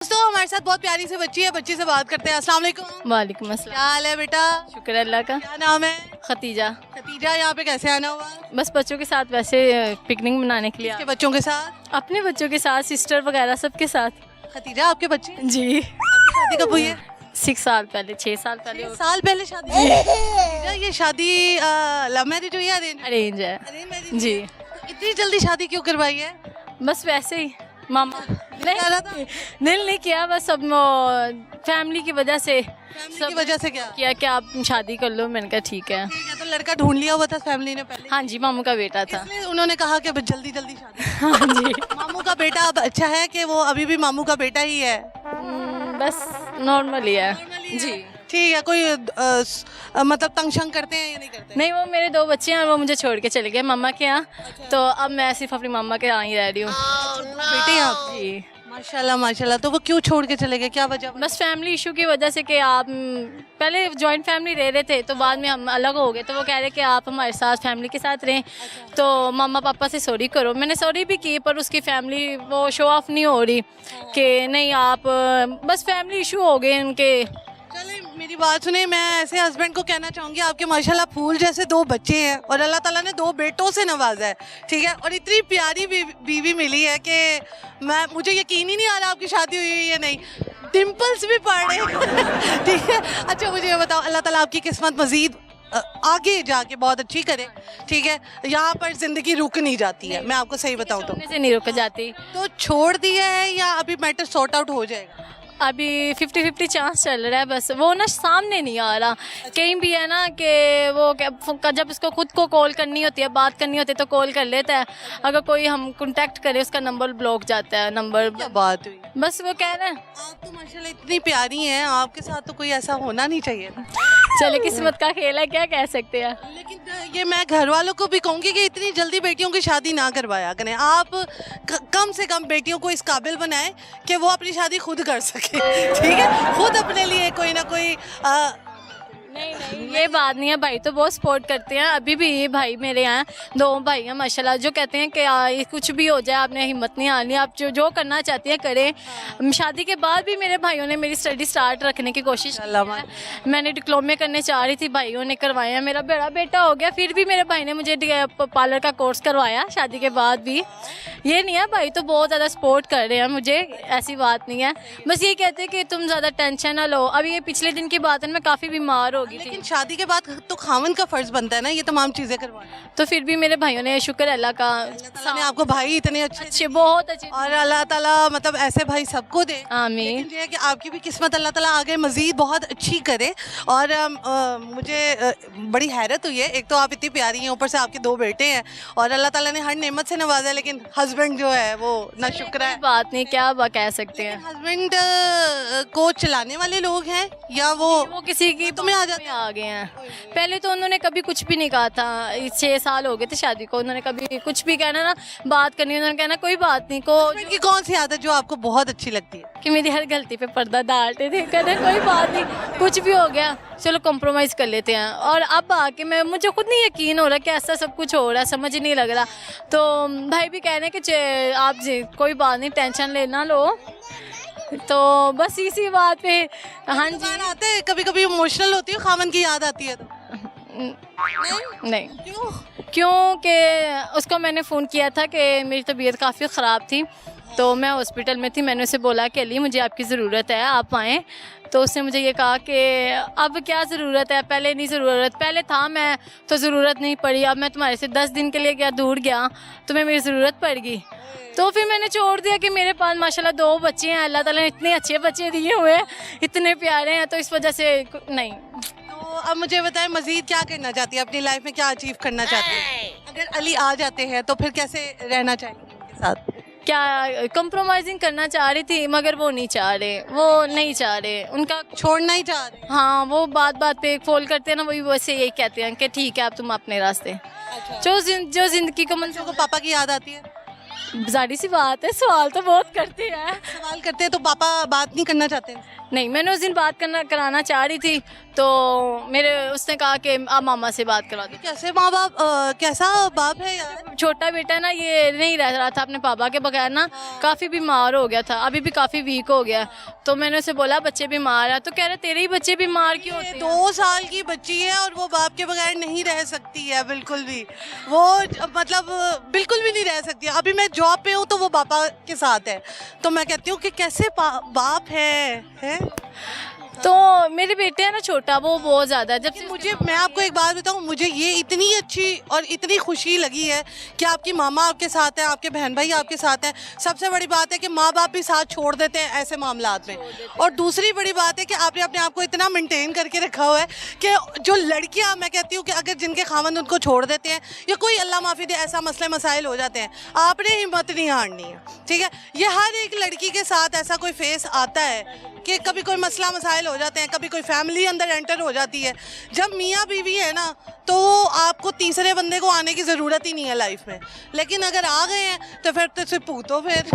दोस्तों हमारे साथ बहुत प्यारी सी बच्ची है, बच्ची से बात करते हैं। अस्सलाम वालेकुम। वालेकुम अस्सलाम। क्या हाल है बेटा? शुक्र है अल्लाह का। क्या नाम है? खतीजा। खतीजा, यहाँ पे कैसे आना हुआ? बस बच्चों के साथ वैसे पिकनिक मनाने के लिए किसके बच्चों के साथ? अपने बच्चों के साथ, सिस्टर वगैरह सबके साथ। खतीजा आपके बच्चे? जी। आपकी शादी कब हुई है? 6 साल पहले, 6 साल पहले। 6 साल पहले शादी हुई है। खतीजा, ये शादी लव मैरिज हुई है अरेंज? अरेंज है अरेंज मैरिज जी। इतनी जल्दी शादी क्यों करवाई है? बस वैसे ही मामा क्या रहा था? दिल नहीं किया, बस सब फैमिली की वजह से। फैमिली की वजह से क्या? किया कि आप शादी कर लो, मैंने कहा ठीक है। ठीक है, तो लड़का ढूंढ लिया हुआ था फैमिली ने पहले? हाँ जी, मामू का बेटा था। इसलिए उन्होंने कहा कि जल्दी जल्दी शादी। हाँ जी। मामू का बेटा अब अच्छा है कि वो अभी भी मामू का बेटा ही है? बस नॉर्मल ही है जी। ठीक है, कोई मतलब तंग शंग करते हैं या नहीं करते? नहीं, वो मेरे 2 बच्चे हैं और वो मुझे छोड़ के चले गए मम्मा के यहाँ। तो अब मैं सिर्फ अपनी मम्मा के यहाँ ही रह रही हूँ। बेटे हैं आप? जी। माशाल्लाह माशाल्लाह। तो वो क्यों छोड़ के चले गए, क्या वजह? बस फैमिली इशू की वजह से कि आप पहले जॉइंट फैमिली रह रहे थे, तो बाद में हम अलग हो गए। तो वो कह रहे कि आप हमारे साथ फैमिली के साथ रहें। तो मम्मा पापा से सॉरी करो। मैंने सॉरी भी की, पर उसकी फैमिली वो शो ऑफ नहीं हो रही कि नहीं आप, बस फैमिली इशू हो गए उनके। चले मेरी बात सुने, मैं ऐसे हस्बैंड को कहना चाहूँगी आपके माशाल्लाह फूल जैसे 2 बच्चे हैं और अल्लाह ताला ने 2 बेटों से नवाजा है, ठीक है, और इतनी प्यारी बीवी मिली है कि मुझे यकीन ही नहीं आ रहा आपकी शादी हुई है या नहीं। डिम्पल्स भी पड़ रहे हैं। ठीक है, अच्छा मुझे ये बताओ, अल्लाह ताला आपकी किस्मत मजीद आगे जाके बहुत अच्छी करे, ठीक है। यहाँ पर जिंदगी रुक नहीं जाती है, मैं आपको सही बताऊँ तो। से नहीं रुक जाती। तो छोड़ दिया है या अभी मैटर सॉर्ट आउट हो जाएगा? अभी 50-50 चांस चल रहा है, बस वो ना सामने नहीं आ रहा। कहीं भी है ना कि वो जब उसको खुद को कॉल करनी होती है, बात करनी होती है तो कॉल कर लेता है। अगर कोई हम कांटेक्ट करे उसका नंबर ब्लॉक जाता है। नंबर क्या बात हुई? बस वो कह रहे हैं। आप तो माशाल्लाह इतनी प्यारी हैं, आपके साथ तो कोई ऐसा होना नहीं चाहिए था। चले किस्मत का खेल है, क्या कह सकते हैं। लेकिन ये मैं घर वालों को भी कहूँगी कि इतनी जल्दी बेटियों की शादी ना करवाया करें। आप कम से कम बेटियों को इस काबिल बनाएं कि वो अपनी शादी खुद कर सके, ठीक है, खुद अपने लिए कोई ना कोई नहीं, ये बात नहीं है। भाई तो बहुत सपोर्ट करते हैं, अभी भी ये भाई मेरे यहाँ 2 भाई हैं माशाल्लाह, जो कहते हैं कि कुछ भी हो जाए आपने हिम्मत नहीं हारनी, आप जो करना चाहती हैं करें। शादी के बाद भी मेरे भाइयों ने मेरी स्टडी स्टार्ट रखने की कोशिश की है। मैंने डिप्लोमे करने चाह रही थी, भाइयों ने करवाया। मेरा बड़ा बेटा हो गया, फिर भी मेरे भाई ने मुझे पार्लर का कोर्स करवाया शादी के बाद भी। ये नहीं है, भाई तो बहुत ज़्यादा सपोर्ट कर रहे हैं मुझे, ऐसी बात नहीं है। बस ये कहते हैं कि तुम ज़्यादा टेंशन ना लो। अभी ये पिछले दिन की बात है, मैं काफ़ी बीमार हो गई थी। लेकिन शादी के बाद तो खावन का फर्ज बनता है ना ये तमाम चीजें करवाना। तो फिर भी मेरे भाइयों ने, शुक्र अल्लाह का, अल्लाह ने आपको भाई इतने अच्छे बहुत अच्छे, और अल्लाह ताला मतलब ऐसे भाई सबको दे। आमीन। लेकिन ये है कि आपकी भी किस्मत अल्लाह ताला आगे मजीद बहुत अच्छी करे। और मुझे बड़ी हैरत हुई है, एक तो आप इतनी प्यारी हैं, ऊपर से आपके 2 बेटे हैं और अल्लाह ताला ने हर नेमत से नवाजा है, लेकिन हस्बैंड जो है वो ना शुक्र है। बात नहीं, क्या कह सकते हैं। हस्बैंड को चलाने वाले लोग हैं या वो किसी की तुम्हें आ गए हैं। पहले तो उन्होंने कभी कुछ भी नहीं कहा था। 6 साल हो गए थे शादी को, उन्होंने कभी कुछ भी कहना ना, बात करनी, उन्होंने कहना कोई बात नहीं को। की कौन सी आदत जो आपको बहुत अच्छी लगती है? कि मेरी हर गलती पे पर्दा डालते थे, कहते कोई बात नहीं, कुछ भी हो गया चलो कॉम्प्रोमाइज़ कर लेते हैं। और अब आके मुझे खुद नहीं यकीन हो रहा कि ऐसा सब कुछ हो रहा है, समझ नहीं लग रहा। तो भाई भी कह रहे हैं कि आप कोई बात नहीं, टेंशन लेना लो। तो बस इसी बात पे। हाँ जी, आते हैं कभी कभी इमोशनल होती है, खामन की याद आती है तो? नहीं। क्योंकि उसको मैंने फ़ोन किया था कि मेरी तबीयत काफ़ी ख़राब थी, तो मैं हॉस्पिटल में थी। मैंने उसे बोला कि अली मुझे आपकी ज़रूरत है, आप आएँ। तो उसने मुझे ये कहा कि अब क्या ज़रूरत है, पहले नहीं ज़रूरत, पहले था मैं तो ज़रूरत नहीं पड़ी, अब मैं तुम्हारे से 10 दिन के लिए क्या दूर गया, तुम्हें मेरी ज़रूरत पड़ गई। तो फिर मैंने छोड़ दिया कि मेरे पास माशाल्लाह 2 बच्चे हैं, अल्लाह ताला ने इतने अच्छे बच्चे दिए हुए हैं, इतने प्यारे हैं, तो इस वजह से नहीं। तो अब मुझे बताएं, मज़ीद क्या करना चाहती है अपनी लाइफ में, क्या अचीव करना चाहती है? अगर अली आ जाते हैं तो फिर कैसे रहना चाहिए उनके साथ? क्या कंप्रोमाइजिंग करना चाह रही थी, मगर वो नहीं चाह रहे, वो नहीं चाह रहे, उनका छोड़ना ही चाह रहे। हाँ, वो बात पे फोन करते हैं ना, वही वैसे यही कहते हैं कि ठीक है अब तुम अपने रास्ते। जो जिंदगी को मंजूर को पापा की याद आती है? जाहिर सी बात है, सवाल तो बहुत करते हैं। सवाल करते हैं तो पापा बात नहीं करना चाहते हैं? नहीं, मैंने उस दिन बात कराना चाह रही थी तो उसने कहा कि आप मामा से बात करा दो। कैसे माँ बाप कैसा बाप है यार। छोटा बेटा ना ये नहीं रह रहा था अपने पापा के बगैर ना, काफ़ी बीमार हो गया था, अभी भी काफ़ी वीक हो गया। तो मैंने उसे बोला बच्चे बीमार है, तो कह रहे तेरे ही बच्चे बीमार क्यों होते हैं? 2 साल की बच्ची है और वो बाप के बगैर नहीं रह सकती है बिल्कुल भी, वो मतलब बिल्कुल भी नहीं रह सकती है। अभी मैं जॉब पे हूँ तो वो पापा के साथ है, तो मैं कहती हूँ कि कैसे बाप है? तो मेरे बेटे है ना छोटा, वो बहुत ज़्यादा जब से मुझे, मैं आपको एक बात बताऊं, मुझे ये इतनी अच्छी और इतनी खुशी लगी है कि आपकी मामा आपके साथ है, आपके बहन भाई आपके साथ हैं। सबसे बड़ी बात है कि माँ बाप भी साथ छोड़ देते हैं ऐसे मामलात में। और दूसरी बड़ी बात है कि आपने अपने आप को इतना मेंटेन करके रखा हुआ है कि जो लड़कियां, मैं कहती हूँ कि अगर जिनके खामन उनको छोड़ देते हैं या कोई अल्लाह माफ़ी दे ऐसा मसले मसाइल हो जाते हैं, आपने हिम्मत नहीं हारनी है, ठीक है। ये हर एक लड़की के साथ ऐसा कोई फेस आता है कि कभी कोई मसला मसाइल हो जाते हैं, कभी कोई फैमिली अंदर एंटर हो जाती है। जब मियाँ बीवी है ना तो आपको तीसरे बंदे को आने की ज़रूरत ही नहीं है लाइफ में, लेकिन अगर आ गए हैं तो फिर तो सिर्फ पूतो फिर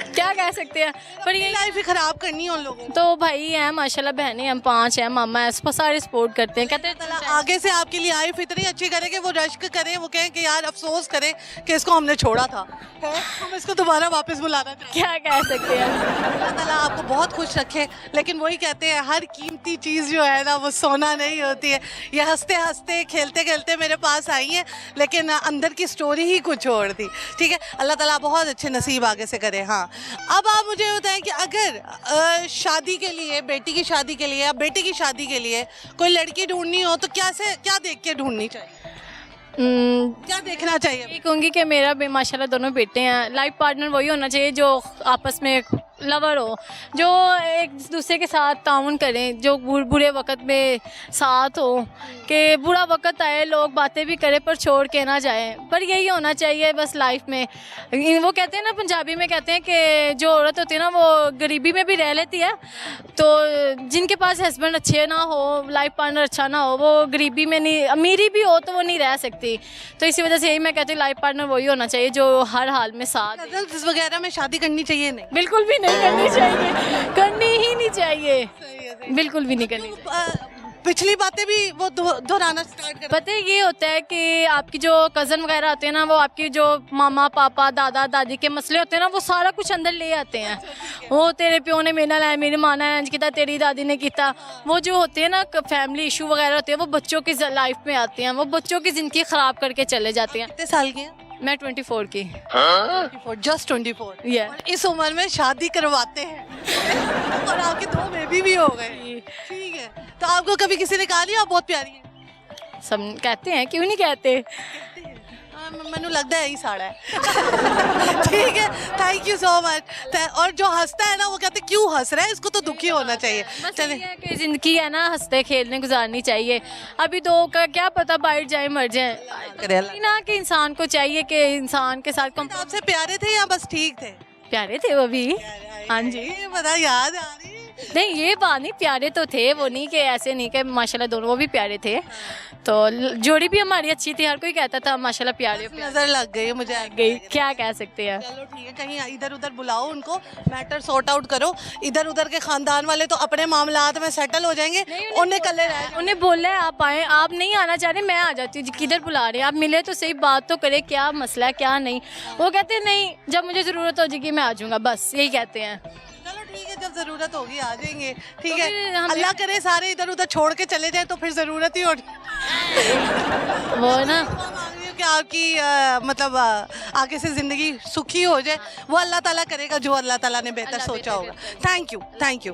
क्या कह सकते हैं, पर ये लाइफ ही ख़राब करनी है उन लोगों को। तो भाई हैं माशाल्लाह, बहनें हम 5 हैं, मामा है, सारे सपोर्ट करते हैं, कहते हैं अल्लाह आगे से आपके लिए लाइफ इतनी अच्छी करे कि वो रश्क करे, वो कहें कि यार अफसोस करे कि इसको हमने छोड़ा था, हम इसको दोबारा वापस बुलाना चाहते हैं। क्या कह सकते हैं। अल्लाह ताला आपको बहुत खुश रखे, लेकिन वही कहते हैं हर कीमती चीज़ जो है ना वो सोना नहीं होती है। ये हंसते हंसते खेलते खेलते मेरे पास आई है, लेकिन अंदर की स्टोरी ही कुछ और थी, ठीक है। अल्लाह ताला बहुत अच्छे नसीब आगे से करे। हाँ, अब आप मुझे बताएं कि अगर शादी के लिए, बेटी की शादी के लिए या बेटे की शादी के लिए कोई लड़की ढूंढनी हो तो क्या देख के ढूंढनी चाहिए, क्या देखना चाहिए? ये कहूँगी कि मेरा भी माशाल्लाह दोनों बेटे हैं, लाइफ पार्टनर वही होना चाहिए जो आपस में लवर हो, जो एक दूसरे के साथ ताउन करें, जो बुरे वक्त में साथ हो, कि बुरा वक्त आए लोग बातें भी करें पर छोड़ के ना जाए, पर यही होना चाहिए बस लाइफ में। वो कहते हैं ना, पंजाबी में कहते हैं कि जो औरत होती है ना वो गरीबी में भी रह लेती है, तो जिनके पास हस्बैंड अच्छे ना हो, लाइफ पार्टनर अच्छा ना हो, वो गरीबी में नहीं, अमीरी भी हो तो वो नहीं रह सकती। तो इसी वजह से यही मैं कहती हूँ लाइफ पार्टनर वही होना चाहिए जो हर हाल में साथ। कज़न्स वगैरह में शादी करनी चाहिए? नहीं, बिल्कुल भी नहीं करनी चाहिए, करनी ही नहीं चाहिए, बिल्कुल भी नहीं करनी चाहिए। पिछली बातें भी वो दोहराना स्टार्ट कर। पता है ये होता है कि आपकी जो कज़न वगैरह होते हैं ना, वो आपकी जो मामा पापा दादा दादी के मसले होते हैं ना, वो सारा कुछ अंदर ले आते हैं। वो तेरे प्यो ने मेरे नाल है, मेरी माँ ने इंज किया, तेरी दादी ने किया, वो जो होते हैं ना फैमिली इशू वगैरह होते हैं, वो बच्चों की लाइफ में आते हैं, वो बच्चों की ज़िंदगी ख़राब करके चले जाते हैं। कितने साल की हैं? मैं 24 की। जस्ट 24। Yeah. इस उम्र में शादी करवाते हैं और आपके 2 बेबी भी हो गए, ठीक है। तो आपको कभी किसी ने कहा नहीं आप बहुत प्यारी हैं? सब कहते हैं, क्यों नहीं कहते। मैनू लगता है यही साड़ा है ठीक है, थैंक यू सो मच। और जो हंसता है ना वो कहते क्यों हंस रहा है, इसको तो दुखी होना चाहिए। चले कि जिंदगी है ना हंसते खेलने गुजारनी चाहिए। अभी 2 का क्या पता बैठ जाए मर जाए ना, कि इंसान को चाहिए कि इंसान के साथ आपसे प्यारे थे या बस ठीक थे? प्यारे थे वो भी। हाँ जी, पता याद आ रही है। नहीं ये बात नहीं, प्यारे तो थे, वो नहीं कि ऐसे नहीं कि माशाल्लाह दोनों वो भी प्यारे थे। तो जोड़ी भी हमारी अच्छी थी, हर कोई कहता था माशाल्लाह प्यारे। नजर लग गई मुझे, आ गई, क्या कह सकते हैं। चलो ठीक है, कहीं इधर उधर बुलाओ उनको, मैटर सॉर्ट आउट करो। इधर उधर के खानदान वाले तो अपने मामलात में सेटल हो जाएंगे, उन्हें कले रह। उन्हें बोला है आप आए, आप नहीं आना चाह रहे, मैं आ जाती हूँ, किधर बुला रहे हैं आप, मिले तो सही, बात तो करे क्या मसला है क्या नहीं। वो कहते हैं नहीं, जब मुझे ज़रूरत हो जाएगी मैं आ जाऊँगा, बस यही कहते हैं। चलो ठीक है, जब जरूरत होगी आ जाएंगे, ठीक तो है। अल्लाह करे सारे इधर उधर छोड़ के चले जाए तो फिर जरूरत ही होगी वो ना कि आपकी मतलब आगे से जिंदगी सुखी हो जाए, वो अल्लाह ताला करेगा जो अल्लाह ताला ने बेहतर सोचा होगा। Thank you.